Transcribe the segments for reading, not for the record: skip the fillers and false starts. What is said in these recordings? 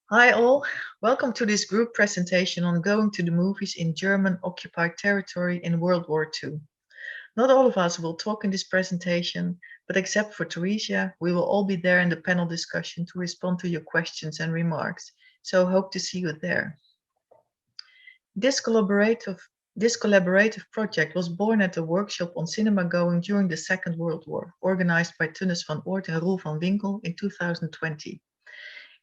Hi all, welcome to this group presentation on going to the movies in German occupied territory in World War II. Not all of us will talk in this presentation, but except for Terezia, we will all be there in the panel discussion to respond to your questions and remarks, so hope to see you there. This collaborative project was born at a workshop on cinema going during the Second World War, organized by Thunnis van Oort and Roel van Winkel in 2020.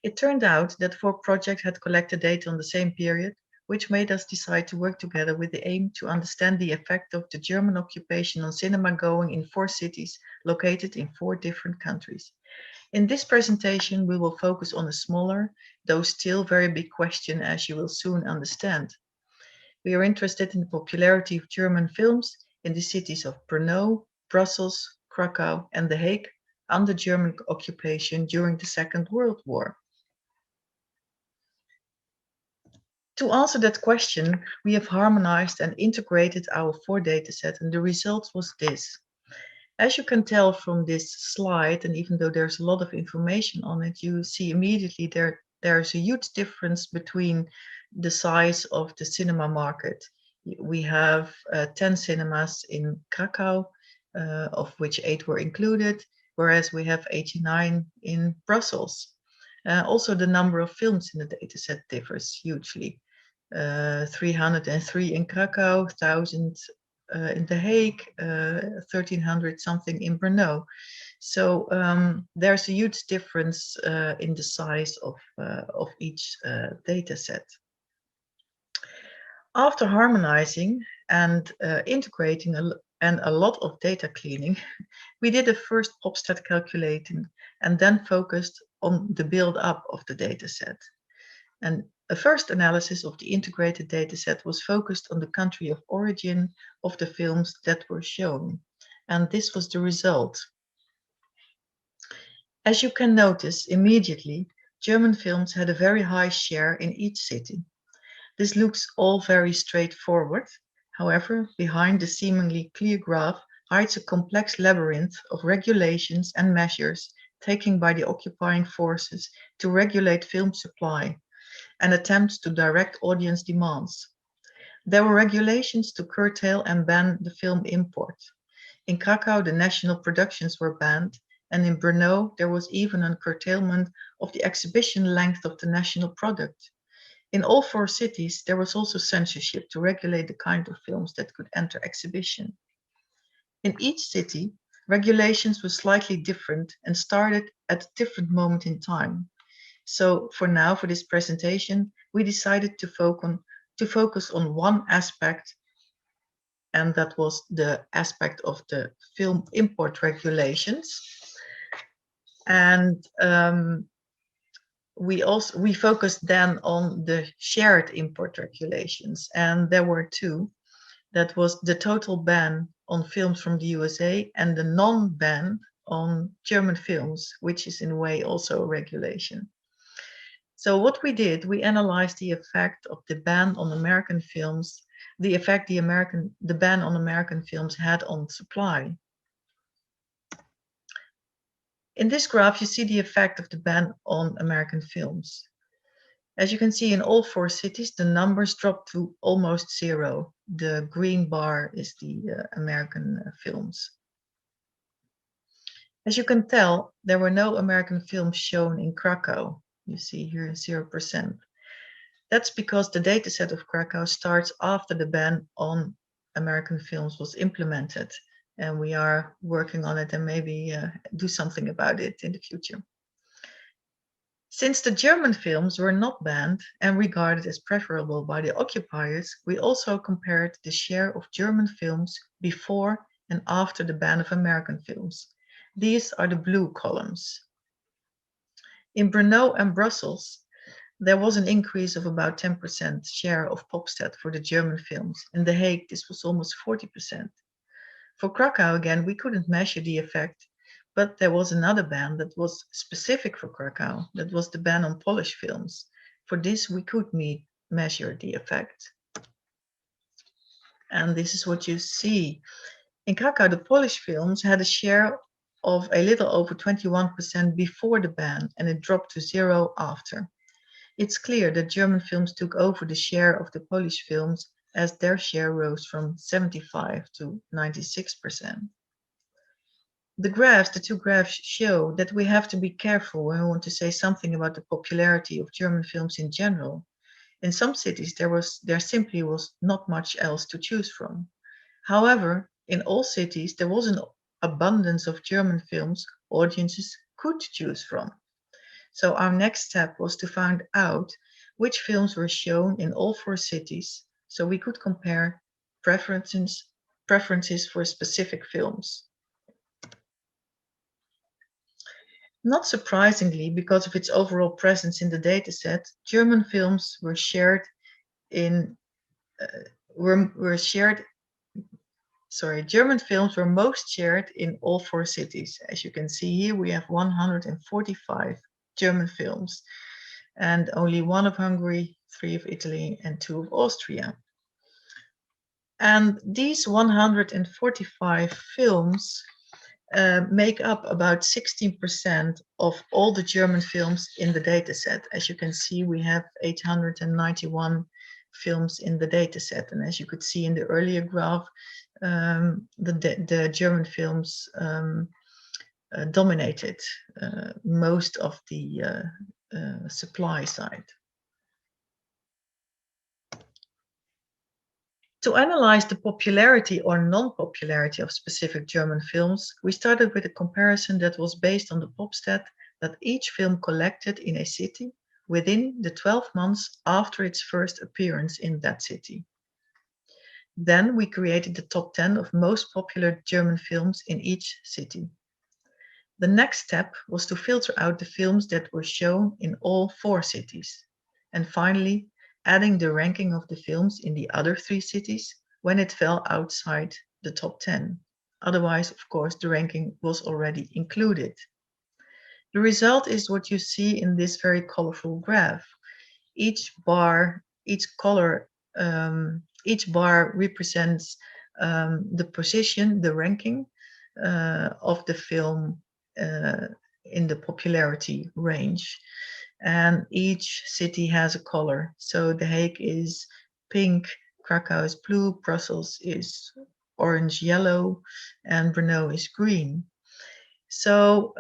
It turned out that 4 projects had collected data on the same period, which made us decide to work together with the aim to understand the effect of the German occupation on cinema going in 4 cities located in 4 different countries. In this presentation, we will focus on a smaller, though still very big question, as you will soon understand. We are interested in the popularity of German films in the cities of Brno, Brussels, Krakow, and The Hague under German occupation during the Second World War. To answer that question, we have harmonized and integrated our 4 datasets, and the result was this. As you can tell from this slide, and even though there's a lot of information on it, you see immediately there's a huge difference between the size of the cinema market. We have 10 cinemas in Krakow, of which 8 were included, whereas we have 89 in Brussels. Also, the number of films in the dataset differs hugely. 303 in Krakow, 1,000 in The Hague, 1,300 something in Brno. So there's a huge difference in the size of each data set. After harmonizing and integrating a lot of data cleaning, we did a first POPSTAT calculating and then focused on the build-up of the data set. And a first analysis of the integrated dataset was focused on the country of origin of the films that were shown. And this was the result. As you can notice immediately, German films had a very high share in each city. This looks all very straightforward. However, behind the seemingly clear graph hides a complex labyrinth of regulations and measures taken by the occupying forces to regulate film supply and attempts to direct audience demands. There were regulations to curtail and ban the film import. In Krakow, the national productions were banned, and in Brno, there was even a curtailment of the exhibition length of the national product. In all 4 cities, there was also censorship to regulate the kind of films that could enter exhibition. In each city, regulations were slightly different and started at a different moment in time. So for now, for this presentation, we decided to focus on one aspect, and that was the aspect of the film import regulations. And we focused then on the shared import regulations, and there were 2. That was the total ban on films from the USA and the non-ban on German films, which is in a way also a regulation. So what we did, we analyzed the effect of the ban on American films, the effect the ban on American films had on supply. In this graph, you see the effect of the ban on American films. As you can see, in all 4 cities, the numbers dropped to almost 0. The green bar is the American films. As you can tell, there were no American films shown in Krakow. You see here 0%. That's because the dataset of Krakow starts after the ban on American films was implemented, and we are working on it and maybe do something about it in the future. Since the German films were not banned and regarded as preferable by the occupiers, we also compared the share of German films before and after the ban of American films. These are the blue columns. In Brno and Brussels, there was an increase of about 10% share of POPSTAT for the German films. In The Hague, this was almost 40%. For Krakow, again, we couldn't measure the effect, but there was another ban that was specific for Krakow. That was the ban on Polish films. For this, we could measure the effect. And this is what you see. In Krakow, the Polish films had a share of a little over 21% before the ban, and it dropped to 0 after. It's clear that German films took over the share of the Polish films as their share rose from 75 to 96%. The two graphs show that we have to be careful when we want to say something about the popularity of German films in general. In some cities, there simply was not much else to choose from. However, in all cities, there was an abundance of German films audiences could choose from. So our next step was to find out which films were shown in all 4 cities, so we could compare preferences for specific films. Not surprisingly, because of its overall presence in the dataset, German films were shared in German films were most shared in all 4 cities. As you can see here, we have 145 German films, and only 1 of Hungary, 3 of Italy, and 2 of Austria. And these 145 films make up about 16% of all the German films in the dataset. As you can see, we have 891 films in the dataset. And as you could see in the earlier graph, the German films dominated most of the supply side. To analyze the popularity or non-popularity of specific German films, we started with a comparison that was based on the POPSTAT that each film collected in a city within the 12 months after its first appearance in that city. Then we created the top 10 of most popular German films in each city. The next step was to filter out the films that were shown in all 4 cities. And finally, adding the ranking of the films in the other 3 cities when it fell outside the top 10. Otherwise, of course, the ranking was already included. The result is what you see in this very colorful graph. Each bar represents the position, the ranking of the film in the popularity range. And each city has a color. So The Hague is pink, Krakow is blue, Brussels is orange-yellow, and Brno is green. So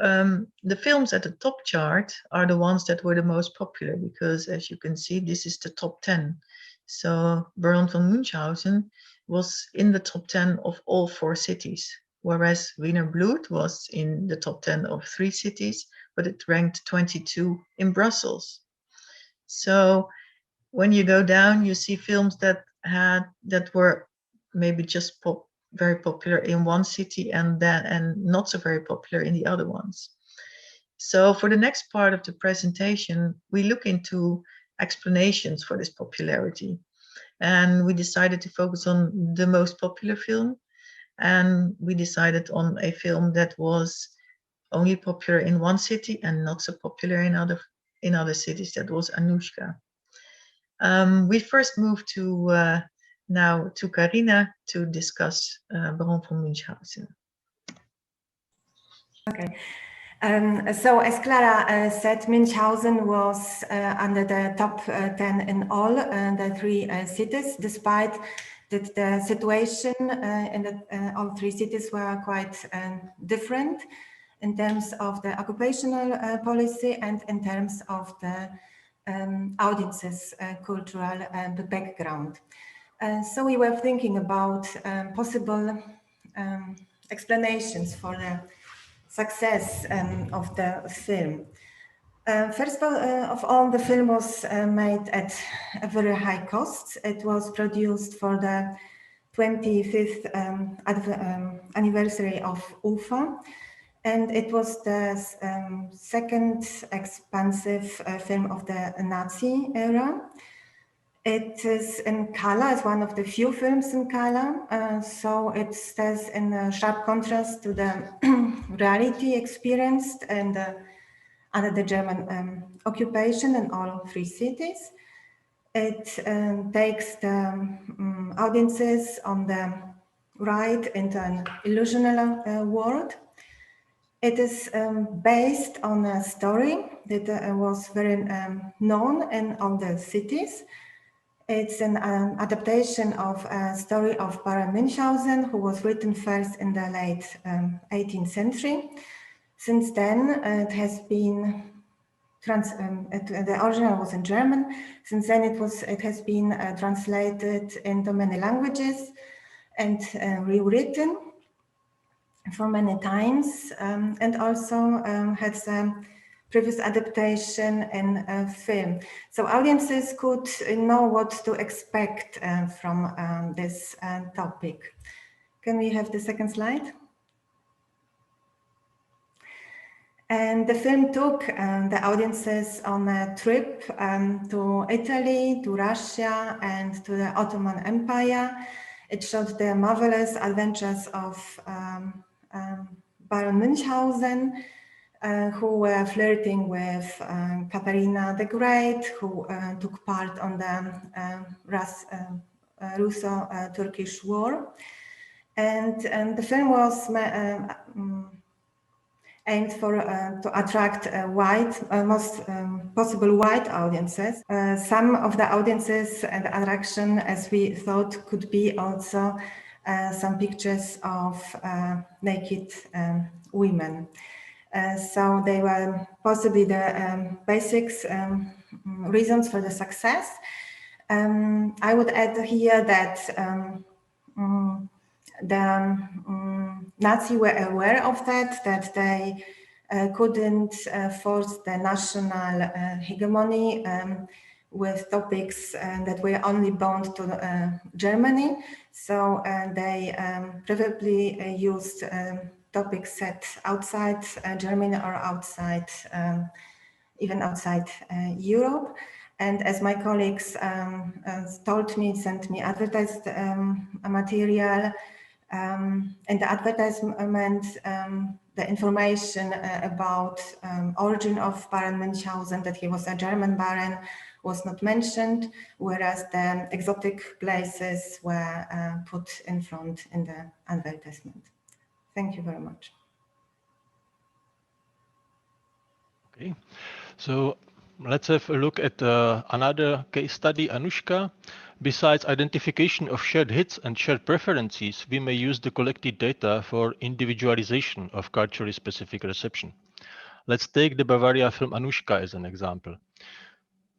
the films at the top chart are the ones that were the most popular because, as you can see, this is the top 10. So Baron von Münchhausen was in the top 10 of all 4 cities, whereas Wiener Blut was in the top 10 of 3 cities, but it ranked 22 in Brussels. So when you go down, you see films that were maybe just very popular in one city and not so very popular in the other ones. So for the next part of the presentation, we look into explanations for this popularity. And we decided to focus on the most popular film. And we decided on a film that was only popular in one city and not so popular in other cities. That was Anushka. We first moved to now to Karina to discuss Baron von Münchhausen. Okay. So as Clara said, Münchhausen was under the top 10 in all the 3 cities, despite that the situation in all 3 cities were quite different in terms of the occupational policy and in terms of the audience's cultural background. So we were thinking about possible explanations for the success of the film. First of all, the film was made at a very high cost. It was produced for the 25th anniversary of UFA, and it was the second expensive film of the Nazi era. It is in color, it's one of the few films in color, so it stands in a sharp contrast to the reality experienced under the German occupation in all 3 cities. It takes the audiences on the ride into an illusional world. It is based on a story that was very known in all the cities. It's an adaptation of a story of Baron Münchhausen, who was written first in the late 18th century. Since then, it has been the original was in German. Since then, it has been translated into many languages and rewritten for many times, and also has a previous adaptation in film. So audiences could know what to expect from this topic. Can we have the second slide? And the film took the audiences on a trip to Italy, to Russia, and to the Ottoman Empire. It showed the marvelous adventures of Baron Münchhausen, who were flirting with Karina the Great, who took part on the Russo-Turkish War. And the film was aimed for to attract most possible white audiences. Some of the audiences and attraction, as we thought, could be also some pictures of naked women. So they were possibly the basics reasons for the success. I would add here that the Nazis were aware of that they couldn't force the national hegemony with topics that were only bound to Germany. So they preferably used topics set outside Germany or outside, even outside Europe. And as my colleagues told me, sent me advertised material, in the advertisement, the information about origin of Baron Münchhausen, that he was a German baron, was not mentioned, whereas the exotic places were put in front in the advertisement. Thank you very much. Okay, so let's have a look at another case study, Anushka. Besides identification of shared hits and shared preferences, we may use the collected data for individualization of culturally specific reception. Let's take the Bavaria film Anushka as an example.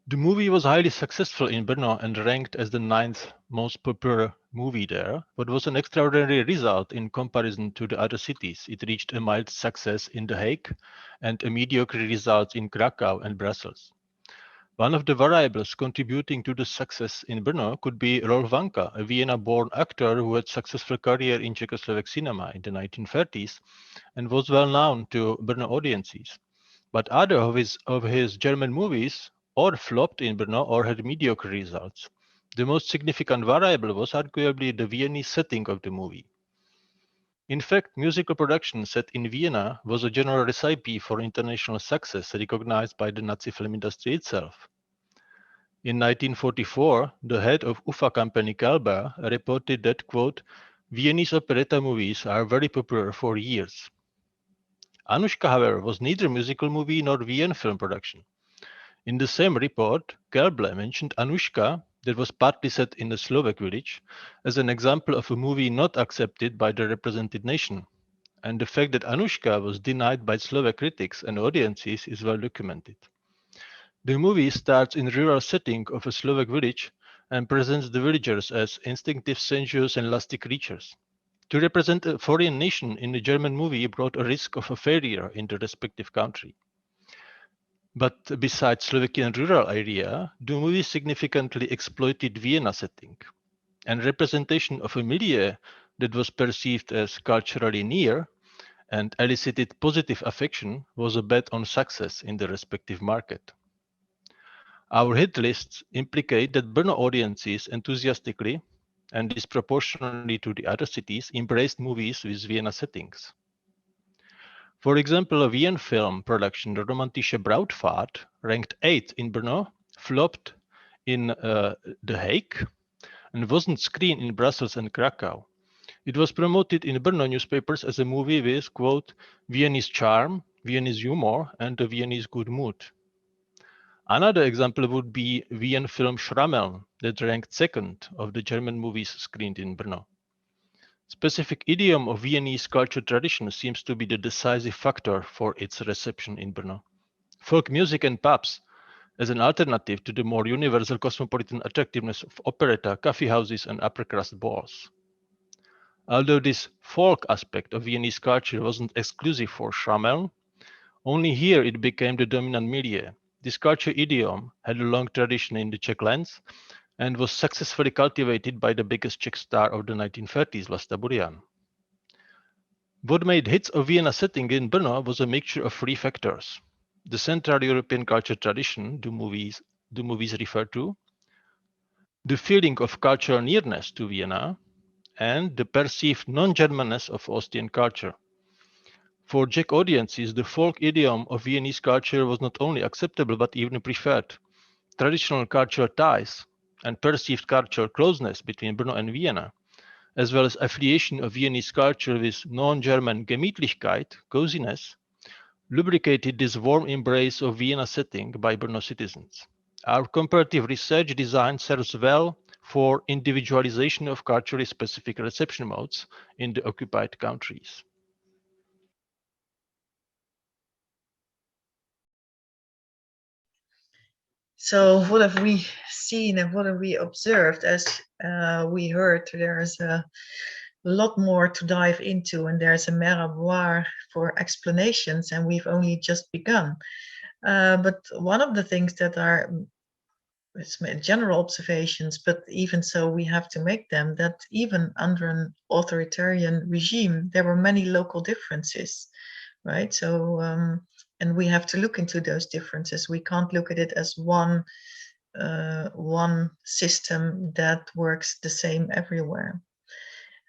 The movie was highly successful in Brno and ranked as the 9th most popular movie there, but was an extraordinary result in comparison to the other cities. It reached a mild success in The Hague and a mediocre result in Krakow and Brussels. One of the variables contributing to the success in Brno could be Roel Vanka, a Vienna-born actor who had a successful career in Czechoslovak cinema in the 1930s and was well known to Brno audiences. But other of his German movies or flopped in Brno or had mediocre results. The most significant variable was arguably the Viennese setting of the movie. In fact, musical production set in Vienna was a general recipe for international success recognized by the Nazi film industry itself. In 1944, the head of UFA company Kalber reported that, quote, Viennese operetta movies are very popular for years. Anushka, however, was neither musical movie nor Vienna film production. In the same report, Kelble mentioned Anushka, that was partly set in a Slovak village, as an example of a movie not accepted by the represented nation. And the fact that Anushka was denied by Slovak critics and audiences is well documented. The movie starts in a rural setting of a Slovak village and presents the villagers as instinctive, sensuous, and lusty creatures. To represent a foreign nation in a German movie brought a risk of a failure in the respective country. But besides Slovakian rural area, the movie significantly exploited Vienna setting, and representation of a milieu that was perceived as culturally near and elicited positive affection was a bet on success in the respective market. Our hit lists implicate that Brno audiences enthusiastically and disproportionately to the other cities embraced movies with Vienna settings. For example, a Vienna film production, the Romantische Brautfahrt, ranked 8th in Brno, flopped in The Hague, and wasn't screened in Brussels and Krakow. It was promoted in Brno newspapers as a movie with, quote, Viennese charm, Viennese humor, and a Viennese good mood. Another example would be Wien film Schrammel, that ranked second of the German movies screened in Brno. Specific idiom of Viennese culture tradition seems to be the decisive factor for its reception in Brno. Folk music and pubs, as an alternative to the more universal cosmopolitan attractiveness of operetta, coffee houses, and upper crust bars. Although this folk aspect of Viennese culture wasn't exclusive for Schrammel, only here it became the dominant milieu. This culture idiom had a long tradition in the Czech lands and was successfully cultivated by the biggest Czech star of the 1930s, Vlasta Burian. What made hits of Vienna setting in Brno was a mixture of three factors: the Central European culture tradition the movies refer to, the feeling of cultural nearness to Vienna, and the perceived non-Germanness of Austrian culture. For Czech audiences, the folk idiom of Viennese culture was not only acceptable but even preferred. Traditional cultural ties and perceived cultural closeness between Brno and Vienna, as well as affiliation of Viennese culture with non-German Gemütlichkeit, coziness, lubricated this warm embrace of Vienna setting by Brno citizens. Our comparative research design serves well for individualization of culturally specific reception modes in the occupied countries. So what have we seen and what have we observed? As we heard, there's a lot more to dive into, and there's a mer à boire for explanations, and we've only just begun. But one of the things that are general observations, but even so we have to make them, that even under an authoritarian regime, there were many local differences, right? So, and we have to look into those differences. We can't look at it as one system that works the same everywhere.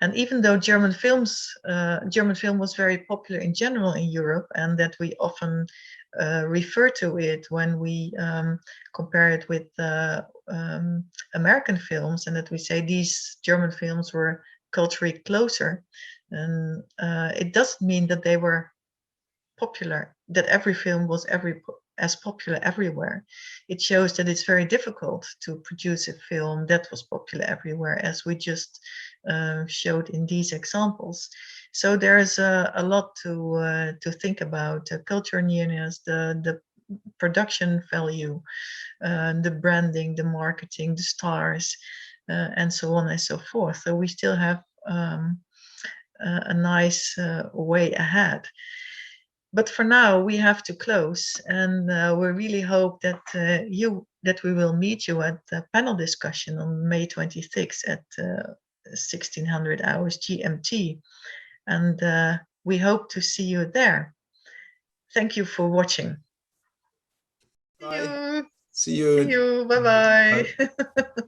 And even though German film was very popular in general in Europe, and that we often refer to it when we compare it with American films, and that we say these German films were culturally closer, and it doesn't mean that they were popular, that every film was as popular everywhere. It shows that it's very difficult to produce a film that was popular everywhere, as we just showed in these examples. So there's a lot to think about: culture nearness, the production value, the branding, the marketing, the stars, and so on and so forth. So we still have a nice way ahead. But for now, we have to close, and we really hope that we will meet you at the panel discussion on May 26th at 1600 hours GMT, and we hope to see you there. Thank you for watching. Bye. See you. Bye-bye.